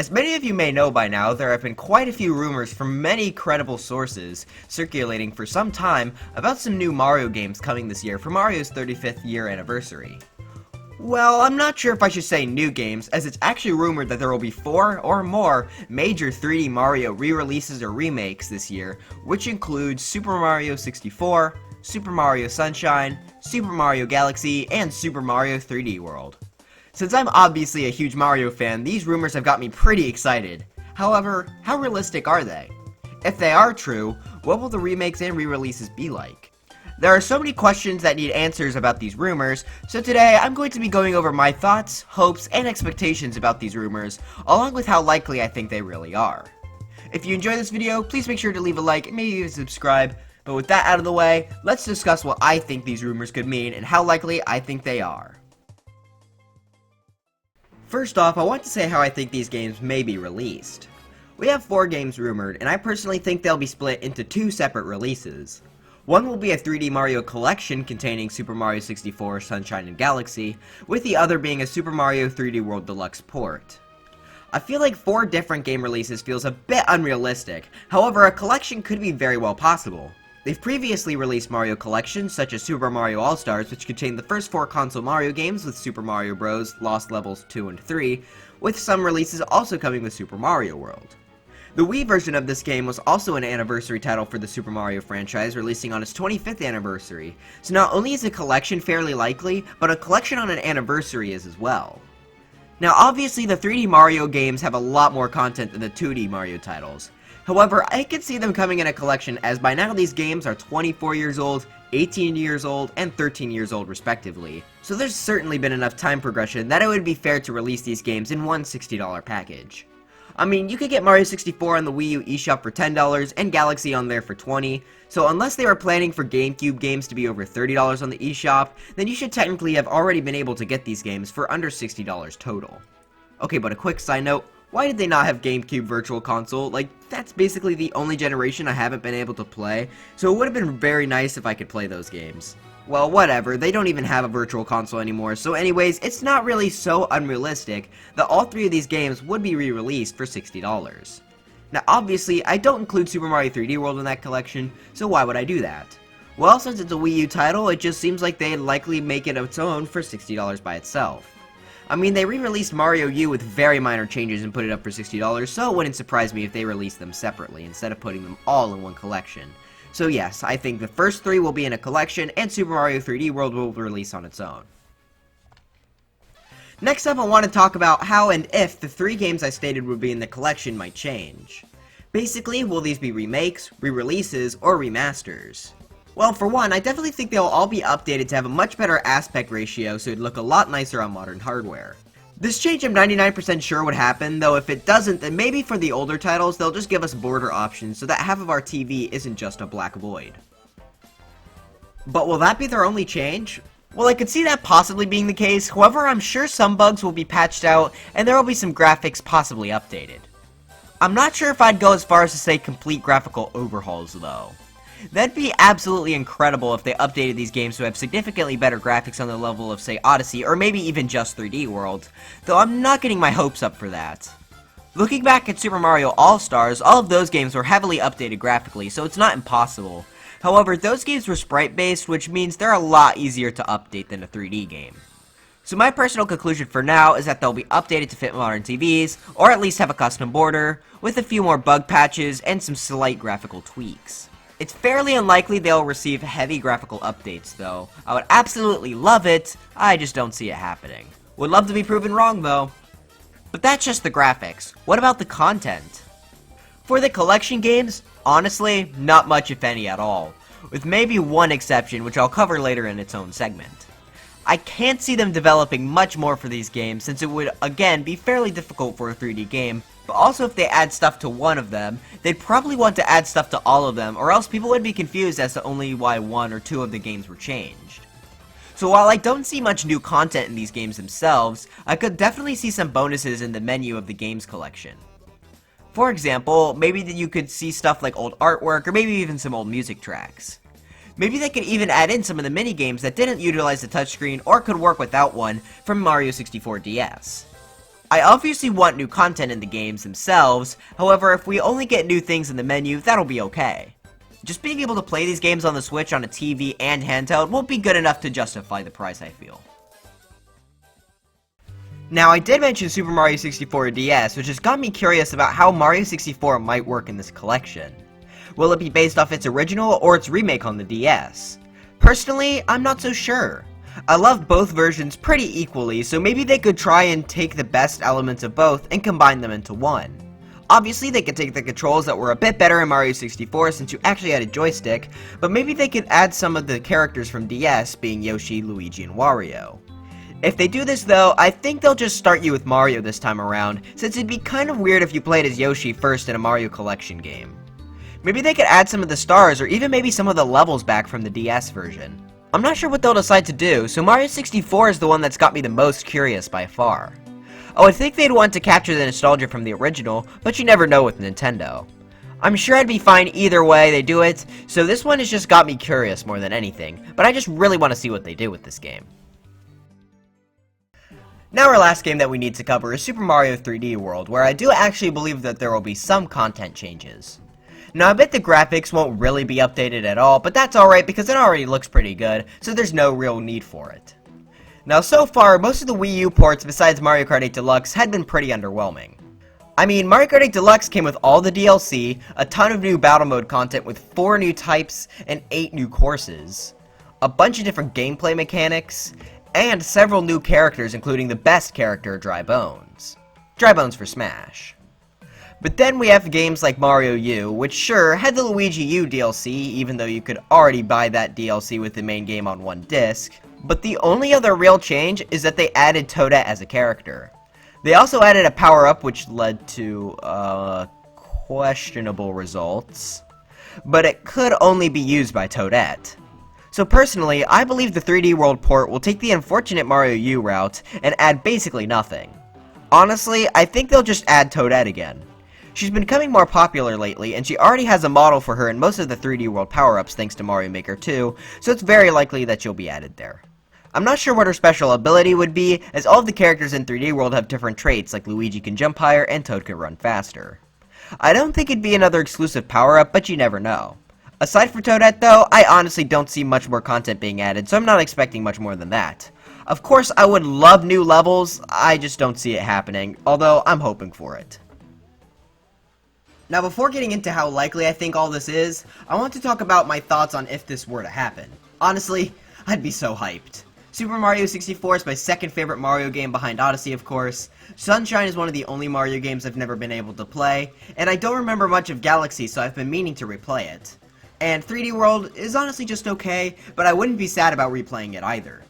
As many of you may know by now, there have been quite a few rumors from many credible sources circulating for some time about some new Mario games coming this year for Mario's 35th year anniversary. Well, I'm not sure if I should say new games, as it's actually rumored that there will be 4 or more major 3D Mario re-releases or remakes this year, which include Super Mario 64, Super Mario Sunshine, Super Mario Galaxy, and Super Mario 3D World. Since I'm obviously a huge Mario fan, these rumors have got me pretty excited. However, how realistic are they? If they are true, what will the remakes and re-releases be like? There are so many questions that need answers about these rumors, so today I'm going to be going over my thoughts, hopes, and expectations about these rumors, along with how likely I think they really are. If you enjoyed this video, please make sure to leave a like and maybe even subscribe, but with that out of the way, let's discuss what I think these rumors could mean and how likely I think they are. First off, I want to say how I think these games may be released. We have 4 games rumored, and I personally think they'll be split into 2 separate releases. One will be a 3D Mario collection containing Super Mario 64, Sunshine, and Galaxy, with the other being a Super Mario 3D World Deluxe port. I feel like 4 different game releases feels a bit unrealistic, however a collection could be very well possible. They've previously released Mario collections such as Super Mario All-Stars, which contained the first 4 console Mario games with Super Mario Bros., Lost Levels 2 and 3, with some releases also coming with Super Mario World. The Wii version of this game was also an anniversary title for the Super Mario franchise, releasing on its 25th anniversary, so not only is a collection fairly likely, but a collection on an anniversary is as well. Now obviously the 3D Mario games have a lot more content than the 2D Mario titles. However, I could see them coming in a collection as by now these games are 24 years old, 18 years old, and 13 years old respectively, so there's certainly been enough time progression that it would be fair to release these games in one $60 package. I mean, you could get Mario 64 on the Wii U eShop for $10 and Galaxy on there for $20, so unless they were planning for GameCube games to be over $30 on the eShop, then you should technically have already been able to get these games for under $60 total. Okay, but a quick side note, why did they not have GameCube Virtual Console? Like, that's basically the only generation I haven't been able to play, so it would have been very nice if I could play those games. Well, whatever, they don't even have a Virtual Console anymore, so anyways, it's not really so unrealistic that all 3 of these games would be re-released for $60. Now obviously, I don't include Super Mario 3D World in that collection, so why would I do that? Well, since it's a Wii U title, it just seems like they'd likely make it its own for $60 by itself. I mean, they re-released Mario U with very minor changes and put it up for $60, so it wouldn't surprise me if they released them separately instead of putting them all in one collection. So yes, I think the first 3 will be in a collection, and Super Mario 3D World will release on its own. Next up, I want to talk about how and if the 3 games I stated would be in the collection might change. Basically, will these be remakes, re-releases, or remasters? Well, for one, I definitely think they'll all be updated to have a much better aspect ratio so it'd look a lot nicer on modern hardware. This change I'm 99% sure would happen, though if it doesn't, then maybe for the older titles, they'll just give us border options so that half of our TV isn't just a black void. But will that be their only change? Well, I could see that possibly being the case, however I'm sure some bugs will be patched out, and there will be some graphics possibly updated. I'm not sure if I'd go as far as to say complete graphical overhauls, though. That'd be absolutely incredible if they updated these games to have significantly better graphics on the level of, say, Odyssey, or maybe even just 3D World, though I'm not getting my hopes up for that. Looking back at Super Mario All-Stars, all of those games were heavily updated graphically, so it's not impossible. However, those games were sprite-based, which means they're a lot easier to update than a 3D game. So my personal conclusion for now is that they'll be updated to fit modern TVs, or at least have a custom border, with a few more bug patches and some slight graphical tweaks. It's fairly unlikely they'll receive heavy graphical updates, though. I would absolutely love it, I just don't see it happening. Would love to be proven wrong, though. But that's just the graphics. What about the content? For the collection games, honestly, not much if any at all, with maybe one exception, which I'll cover later in its own segment. I can't see them developing much more for these games, since it would, again, be fairly difficult for a 3D game, but also if they add stuff to one of them, they'd probably want to add stuff to all of them, or else people would be confused as to only why 1 or 2 of the games were changed. So while I don't see much new content in these games themselves, I could definitely see some bonuses in the menu of the games collection. For example, maybe that you could see stuff like old artwork, or maybe even some old music tracks. Maybe they could even add in some of the mini-games that didn't utilize the touchscreen or could work without one from Mario 64 DS. I obviously want new content in the games themselves, however if we only get new things in the menu, that'll be okay. Just being able to play these games on the Switch on a TV and handheld won't be good enough to justify the price, I feel. Now, I did mention Super Mario 64 DS, which has got me curious about how Mario 64 might work in this collection. Will it be based off its original or its remake on the DS? Personally, I'm not so sure. I love both versions pretty equally, so maybe they could try and take the best elements of both and combine them into one. Obviously, they could take the controls that were a bit better in Mario 64 since you actually had a joystick, but maybe they could add some of the characters from DS, being Yoshi, Luigi, and Wario. If they do this though, I think they'll just start you with Mario this time around, since it'd be kind of weird if you played as Yoshi first in a Mario Collection game. Maybe they could add some of the stars, or even maybe some of the levels back from the DS version. I'm not sure what they'll decide to do, so Mario 64 is the one that's got me the most curious by far. I would think they'd want to capture the nostalgia from the original, but you never know with Nintendo. I'm sure I'd be fine either way they do it, so this one has just got me curious more than anything, but I just really want to see what they do with this game. Now our last game that we need to cover is Super Mario 3D World, where I do actually believe that there will be some content changes. Now I bet the graphics won't really be updated at all, but that's alright because it already looks pretty good, so there's no real need for it. Now so far, most of the Wii U ports besides Mario Kart 8 Deluxe had been pretty underwhelming. I mean, Mario Kart 8 Deluxe came with all the DLC, a ton of new battle mode content with 4 new types and 8 new courses, a bunch of different gameplay mechanics, and several new characters including the best character, Dry Bones. Dry Bones for Smash. But then we have games like Mario U, which sure, had the Luigi U DLC, even though you could already buy that DLC with the main game on one disc, but the only other real change is that they added Toadette as a character. They also added a power-up which led to, questionable results, but it could only be used by Toadette. So personally, I believe the 3D World port will take the unfortunate Mario U route and add basically nothing. Honestly, I think they'll just add Toadette again. She's been becoming more popular lately, and she already has a model for her in most of the 3D World power-ups thanks to Mario Maker 2, so it's very likely that she'll be added there. I'm not sure what her special ability would be, as all of the characters in 3D World have different traits, like Luigi can jump higher and Toad can run faster. I don't think it'd be another exclusive power-up, but you never know. Aside from Toadette though, I honestly don't see much more content being added, so I'm not expecting much more than that. Of course, I would love new levels, I just don't see it happening, although I'm hoping for it. Now before getting into how likely I think all this is, I want to talk about my thoughts on if this were to happen. Honestly, I'd be so hyped. Super Mario 64 is my second favorite Mario game behind Odyssey, of course. Sunshine is one of the only Mario games I've never been able to play, and I don't remember much of Galaxy, so I've been meaning to replay it. And 3D World is honestly just okay, but I wouldn't be sad about replaying it either.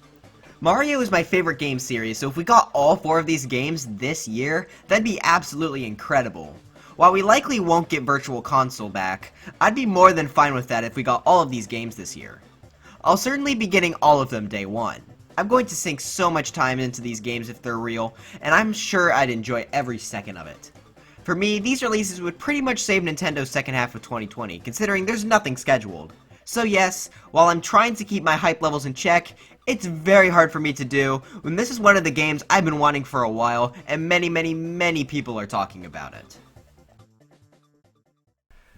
Mario is my favorite game series, so if we got all 4 of these games this year, that'd be absolutely incredible. While we likely won't get Virtual Console back, I'd be more than fine with that if we got all of these games this year. I'll certainly be getting all of them day one. I'm going to sink so much time into these games if they're real, and I'm sure I'd enjoy every second of it. For me, these releases would pretty much save Nintendo's second half of 2020, considering there's nothing scheduled. So yes, while I'm trying to keep my hype levels in check, it's very hard for me to do when this is one of the games I've been wanting for a while, and many people are talking about it.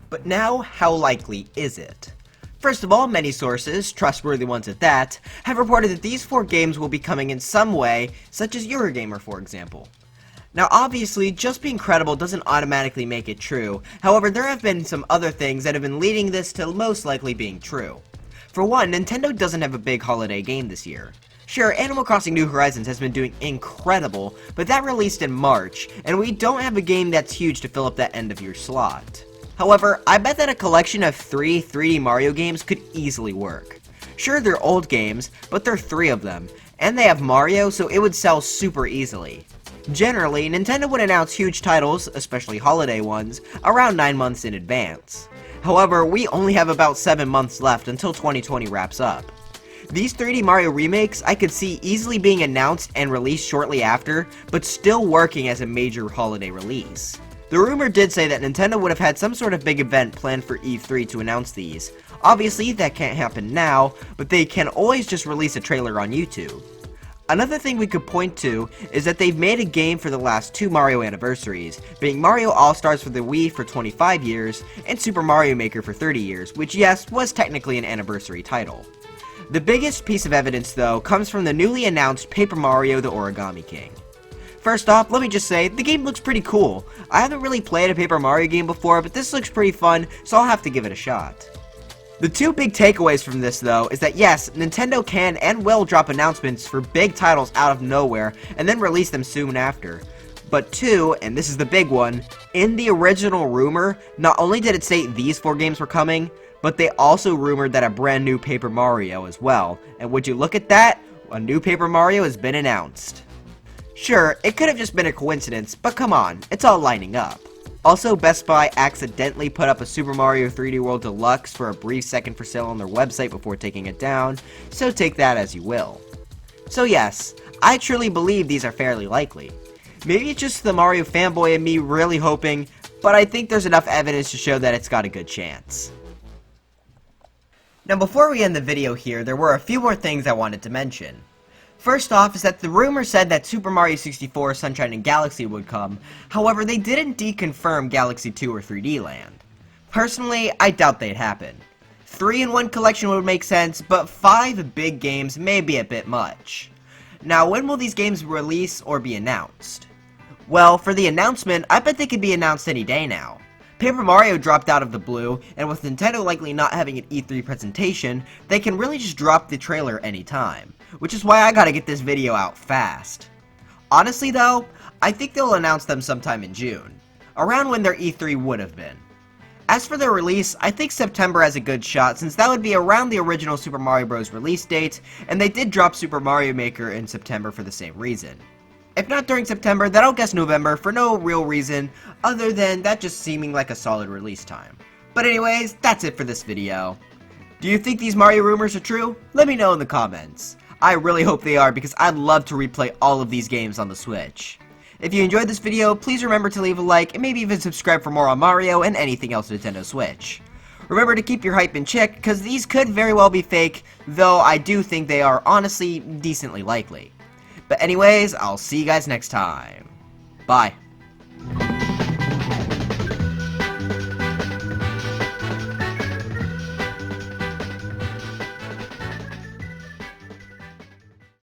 But now, how likely is it? First of all, many sources, trustworthy ones at that, have reported that these 4 games will be coming in some way, such as Eurogamer for example. Now obviously, just being credible doesn't automatically make it true, however there have been some other things that have been leading this to most likely being true. For one, Nintendo doesn't have a big holiday game this year. Sure, Animal Crossing New Horizons has been doing incredible, but that released in March, and we don't have a game that's huge to fill up that end of year slot. However, I bet that a collection of 3 3D Mario games could easily work. Sure, they're old games, but there are 3 of them, and they have Mario, so it would sell super easily. Generally, Nintendo would announce huge titles, especially holiday ones, around 9 months in advance. However, we only have about 7 months left until 2020 wraps up. These 3D Mario remakes I could see easily being announced and released shortly after, but still working as a major holiday release. The rumor did say that Nintendo would have had some sort of big event planned for E3 to announce these. Obviously, that can't happen now, but they can always just release a trailer on YouTube. Another thing we could point to is that they've made a game for the last 2 Mario anniversaries, being Mario All-Stars for the Wii for 25 years, and Super Mario Maker for 30 years, which yes, was technically an anniversary title. The biggest piece of evidence though comes from the newly announced Paper Mario the Origami King. First off, let me just say, the game looks pretty cool. I haven't really played a Paper Mario game before, but this looks pretty fun, so I'll have to give it a shot. The two big takeaways from this though is that yes, Nintendo can and will drop announcements for big titles out of nowhere and then release them soon after. But two, and this is the big one, in the original rumor, not only did it state these 4 games were coming, but they also rumored that a brand new Paper Mario as well. And would you look at that? A new Paper Mario has been announced. Sure, it could have just been a coincidence, but come on, it's all lining up. Also, Best Buy accidentally put up a Super Mario 3D World Deluxe for a brief second for sale on their website before taking it down, so take that as you will. So yes, I truly believe these are fairly likely. Maybe it's just the Mario fanboy in me really hoping, but I think there's enough evidence to show that it's got a good chance. Now before we end the video here, there were a few more things I wanted to mention. First off is that the rumor said that Super Mario 64 Sunshine and Galaxy would come, however they didn't deconfirm Galaxy 2 or 3D Land. Personally, I doubt they'd happen. 3 in 1 collection would make sense, but 5 big games may be a bit much. Now when will these games release or be announced? Well, for the announcement, I bet they could be announced any day now. Paper Mario dropped out of the blue, and with Nintendo likely not having an E3 presentation, they can really just drop the trailer anytime, which is why I gotta get this video out fast. Honestly though, I think they'll announce them sometime in June, around when their E3 would have been. As for their release, I think September has a good shot since that would be around the original Super Mario Bros. Release date, and they did drop Super Mario Maker in September for the same reason. If not during September, then I'll guess November for no real reason other than that just seeming like a solid release time. But anyways, that's it for this video. Do you think these Mario rumors are true? Let me know in the comments. I really hope they are because I'd love to replay all of these games on the Switch. If you enjoyed this video, please remember to leave a like and maybe even subscribe for more on Mario and anything else Nintendo Switch. Remember to keep your hype in check because these could very well be fake, though I do think they are honestly decently likely. But anyways, I'll see you guys next time. Bye.